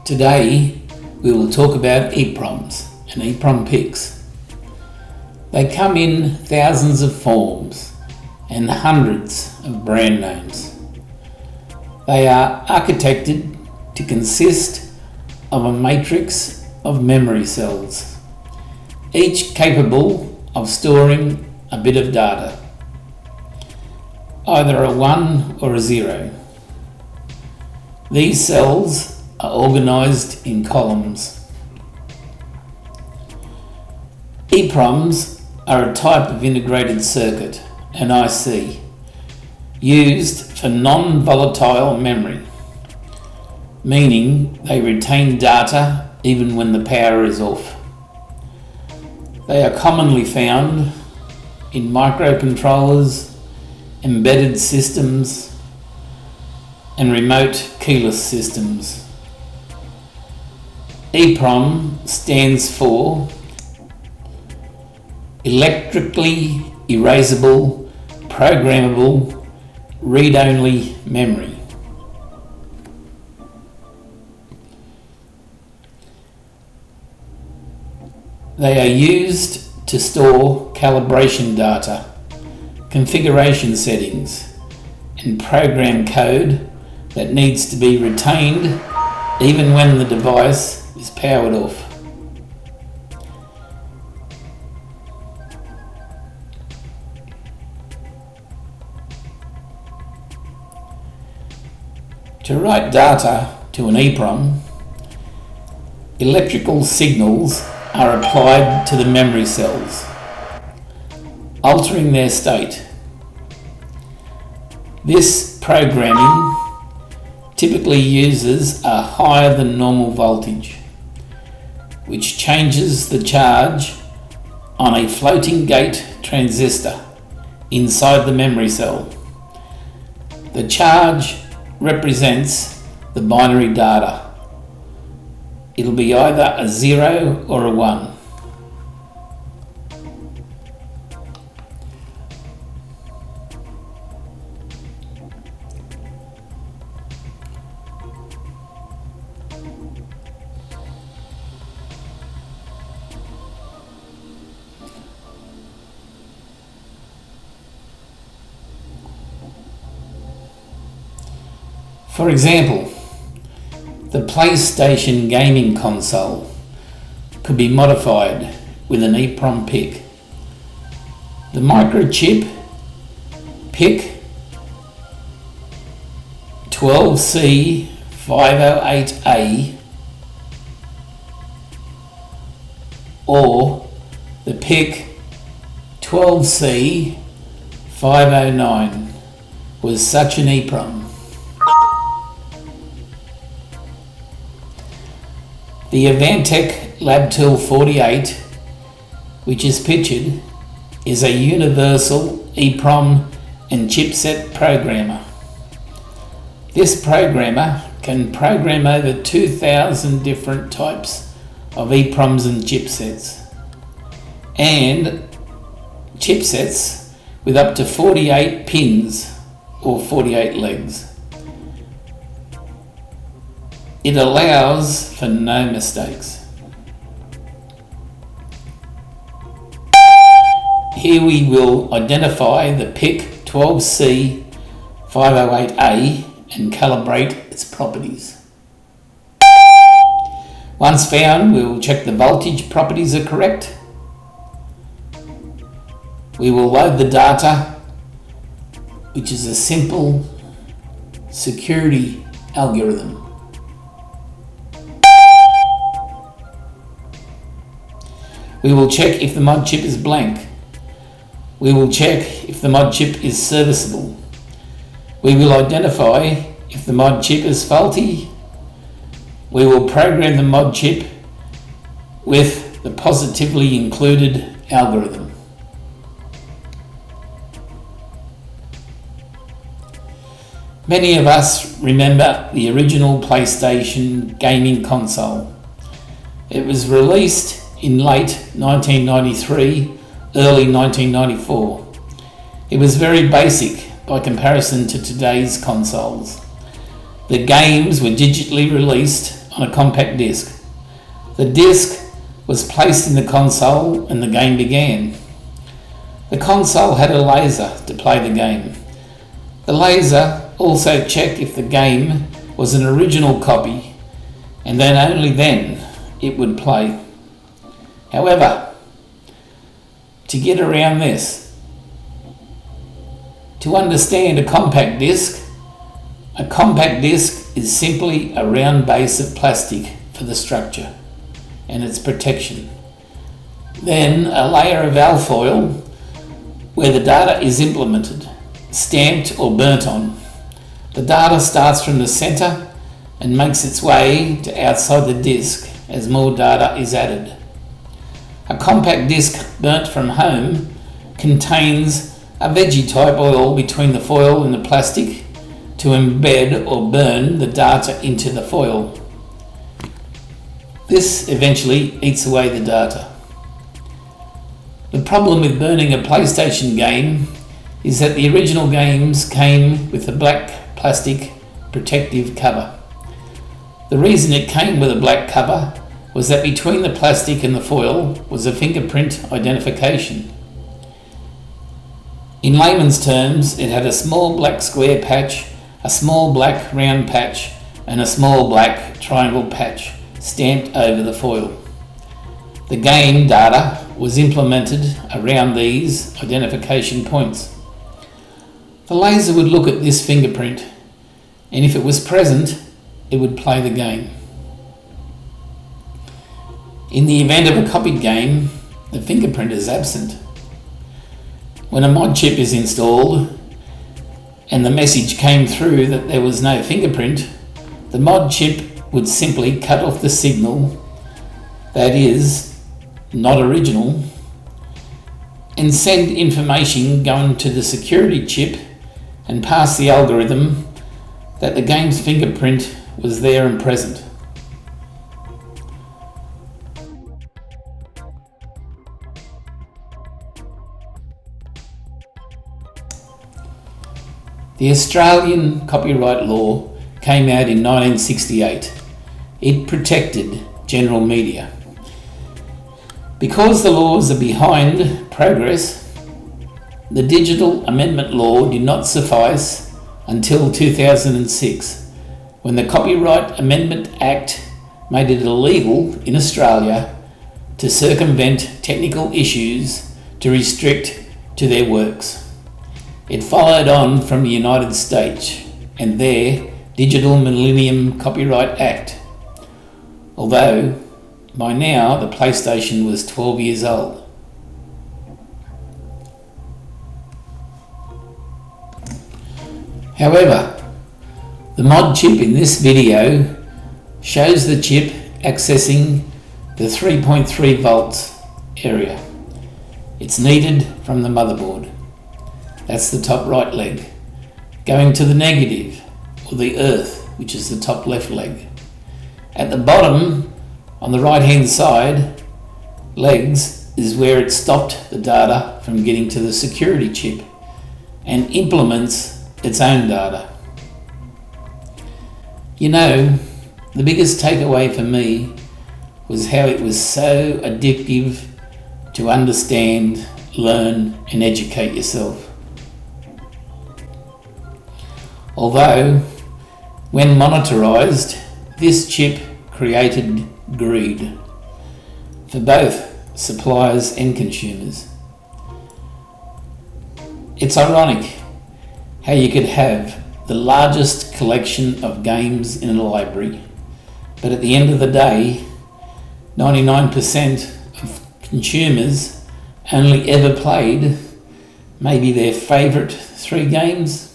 Today we will talk about EEPROMs and EEPROM pics. They come in thousands of forms and hundreds of brand names. They are architected to consist of a matrix of memory cells, each capable of storing a bit of data, either a 1 or a 0. These cells are organised in columns. EEPROMs are a type of integrated circuit, an IC, used for non-volatile memory, meaning they retain data even when the power is off. They are commonly found in microcontrollers, embedded systems, and remote keyless systems. EEPROM stands for Electrically Erasable, Programmable, Read-Only Memory. They are used to store calibration data, configuration settings, and program code that needs to be retained even when the device is powered off. To write data to an EEPROM, electrical signals are applied to the memory cells, altering their state. This programming typically uses a higher than normal voltage, which changes the charge on a floating gate transistor inside the memory cell. The charge represents the binary data. It'll be either a 0 or a 1. For example, the PlayStation gaming console could be modified with an EEPROM pic. The microchip PIC 12C508A or the PIC 12C509 was such an EEPROM. The Advantech LabTool 48, which is pictured, is a universal EEPROM and chipset programmer. This programmer can program over 2,000 different types of EEPROMs and chipsets, and chipsets with up to 48 pins or 48 legs. It allows for no mistakes. Here we will identify the PIC 12C508A and calibrate its properties. Once found, we will check the voltage properties are correct. We will load the data, which is a simple security algorithm. We will check if the mod chip is blank. We will check if the mod chip is serviceable. We will identify if the mod chip is faulty. We will program the mod chip with the positively included algorithm. Many of us remember the original PlayStation gaming console. It was released in late 1993, early 1994. It was very basic by comparison to today's consoles. The games were digitally released on a compact disc. The disc was placed in the console and the game began. The console had a laser to play the game. The laser also checked if the game was an original copy, and then only then it would play. However, to get around this, to understand a compact disc is simply a round base of plastic for the structure and its protection. Then a layer of alfoil where the data is implemented, stamped or burnt on. The data starts from the centre and makes its way to outside the disc as more data is added. A compact disc burnt from home contains a veggie type oil between the foil and the plastic to embed or burn the data into the foil. This eventually eats away the data. The problem with burning a PlayStation game is that the original games came with a black plastic protective cover. The reason it came with a black cover was that between the plastic and the foil was a fingerprint identification. In layman's terms, it had a small black square patch, a small black round patch, and a small black triangle patch stamped over the foil. The game data was implemented around these identification points. The laser would look at this fingerprint, and if it was present, it would play the game. In the event of a copied game, the fingerprint is absent. When a mod chip is installed and the message came through that there was no fingerprint, the mod chip would simply cut off the signal, that is, not original, and send information going to the security chip and pass the algorithm that the game's fingerprint was there and present. The Australian copyright law came out in 1968. It protected general media. Because the laws are behind progress, the Digital Amendment Law did not suffice until 2006, when the Copyright Amendment Act made it illegal in Australia to circumvent technical issues to restrict to their works. It followed on from the United States and their Digital Millennium Copyright Act, although by now the PlayStation was 12 years old. However, the mod chip in this video shows the chip accessing the 3.3 volts area. It's needed from the motherboard. That's the top right leg. Going to the negative, or the earth, which is the top left leg. At the bottom, on the right hand side, legs, is where it stopped the data from getting to the security chip and implements its own data. You know, the biggest takeaway for me was how it was so addictive to understand, learn and educate yourself. Although, when monetarized, this chip created greed for both suppliers and consumers. It's ironic how you could have the largest collection of games in a library, but at the end of the day, 99% of consumers only ever played maybe their favourite 3 games.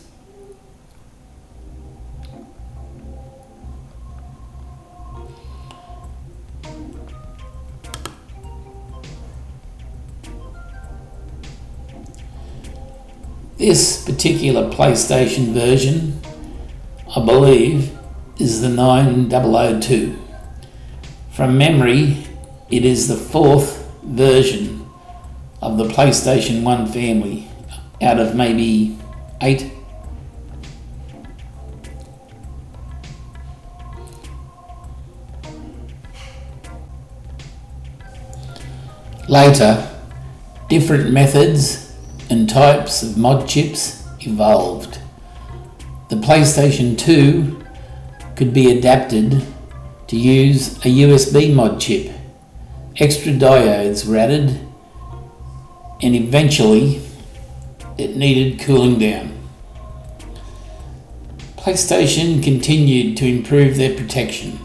This particular PlayStation version, I believe, is the 9002. From memory, it is the 4th version of the PlayStation 1 family out of maybe 8. Later, different methods and types of mod chips evolved. The PlayStation 2 could be adapted to use a USB mod chip. Extra diodes were added, and eventually it needed cooling down. PlayStation continued to improve their protection.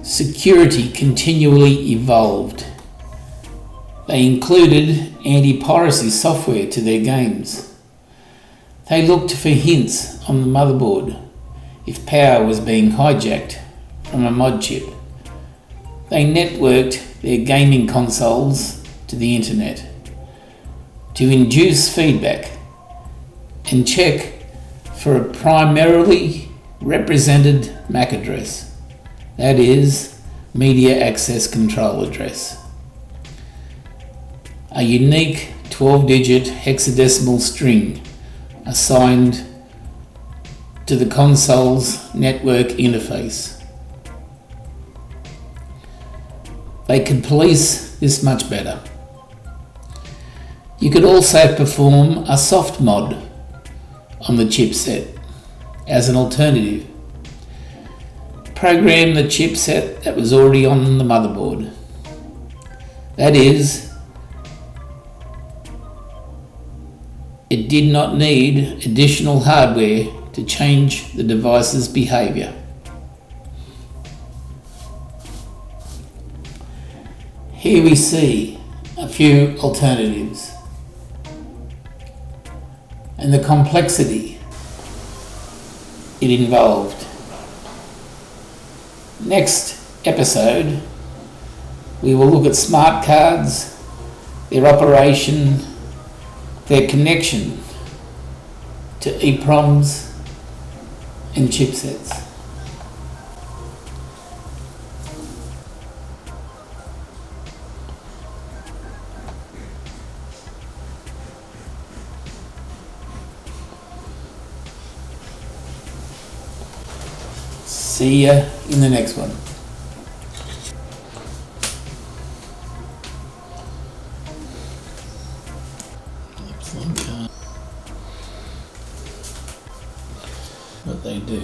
Security continually evolved. They included anti-piracy software to their games. They looked for hints on the motherboard if power was being hijacked from a mod chip. They networked their gaming consoles to the internet to induce feedback and check for a primarily represented MAC address, that is, Media Access Control Address. A unique 12-digit hexadecimal string assigned to the console's network interface. They could police this much better. You could also perform a soft mod on the chipset as an alternative. Program the chipset that was already on the motherboard. That is, it did not need additional hardware to change the device's behaviour. Here we see a few alternatives and the complexity it involved. Next episode, we will look at smart cards, their operation, their connection to EEPROMs and chipsets. See ya in the next one. Looks like what they do.